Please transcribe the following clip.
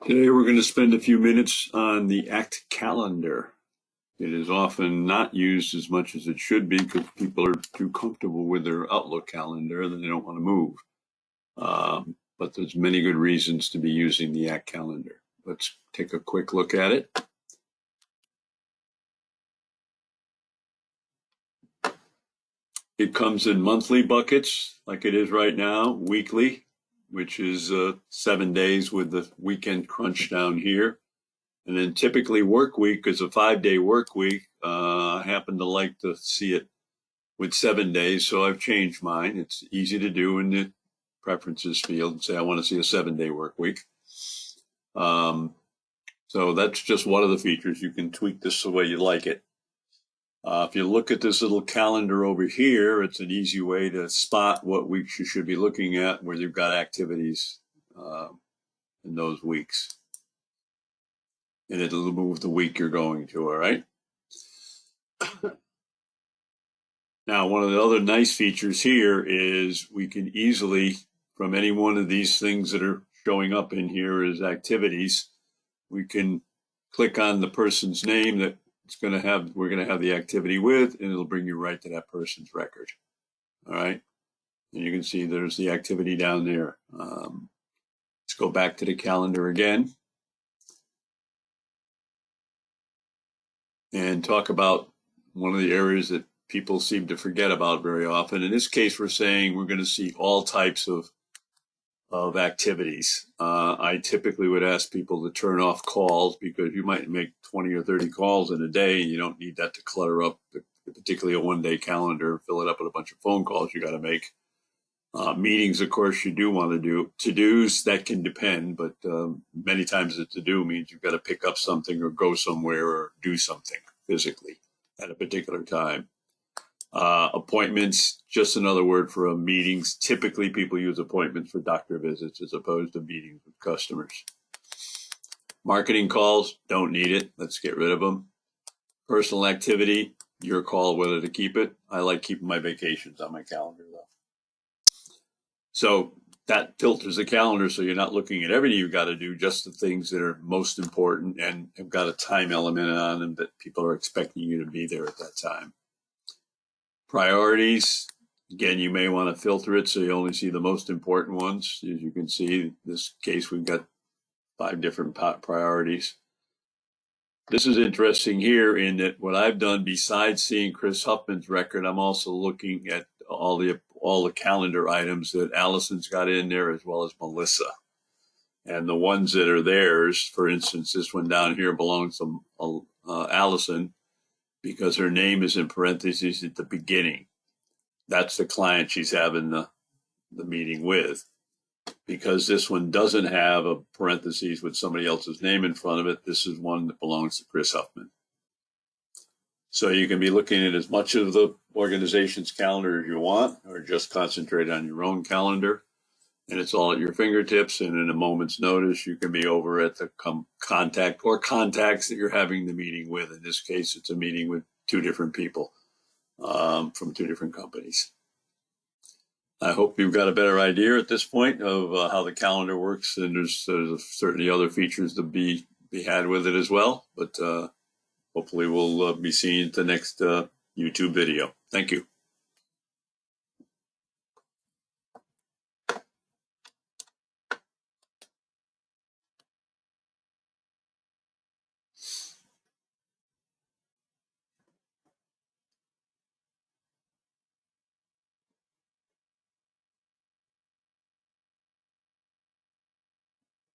Today we're going to spend a few minutes on the ACT calendar. It is often not used as much as it should be because people are too comfortable with their Outlook calendar and they don't want to move. But there's many good reasons to be using the ACT calendar. Let's take a quick look at it. It comes in monthly buckets like it is right now, weekly, which is 7 days with the weekend crunch down here. And then typically work week is a 5-day work week. I happen to like to see it with 7 days, so I've changed mine. It's easy to do in the preferences field and say I want to see a 7-day work week. So that's just one of the features. You can tweak this the way you like it. If you look at this little calendar over here, it's an easy way to spot what weeks you should be looking at where you've got activities in those weeks. And it'll move the week you're going to, all right? Now, one of the other nice features here is we can easily, from any one of these things that are showing up in here as activities, we can click on the person's name that we're going to have the activity with, and it'll bring you right to that person's record. All right. And you can see there's the activity down there. Let's go back to the calendar again and talk about one of the areas that people seem to forget about very often. In this case, we're saying we're going to see all types of activities. I typically would ask people to turn off calls because you might make 20 or 30 calls in a day. You don't need that to clutter up, particularly a one-day calendar, fill it up with a bunch of phone calls you got to make. Meetings, of course, you do want to do. To-dos, that can depend, but many times a to-do means you've got to pick up something or go somewhere or do something physically at a particular time. Appointments, just another word for meetings. Typically, people use appointments for doctor visits as opposed to meetings with customers. Marketing calls, don't need it. Let's get rid of them. Personal activity, your call whether to keep it. I like keeping my vacations on my calendar, though. So that filters the calendar so you're not looking at everything you've got to do, just the things that are most important and have got a time element on them that people are expecting you to be there at that time. Priorities, again, you may want to filter it so you only see the most important ones. As you can see, in this case, we've got 5 different priorities. This is interesting here in that what I've done, besides seeing Chris Huffman's record, I'm also looking at all the calendar items that Allison's got in there, as well as Melissa. And the ones that are theirs, for instance, this one down here belongs to Allison, because her name is in parentheses at the beginning. That's the client she's having the meeting with. Because this one doesn't have a parentheses with somebody else's name in front of it, this is one that belongs to Chris Huffman. So you can be looking at as much of the organization's calendar as you want, or just concentrate on your own calendar. And it's all at your fingertips, and in a moment's notice, you can be over at the contact or contacts that you're having the meeting with. In this case, it's a meeting with 2 different people from 2 different companies. I hope you've got a better idea at this point of how the calendar works, and there's certainly other features to be had with it as well. But hopefully we'll be seeing the next YouTube video. Thank you.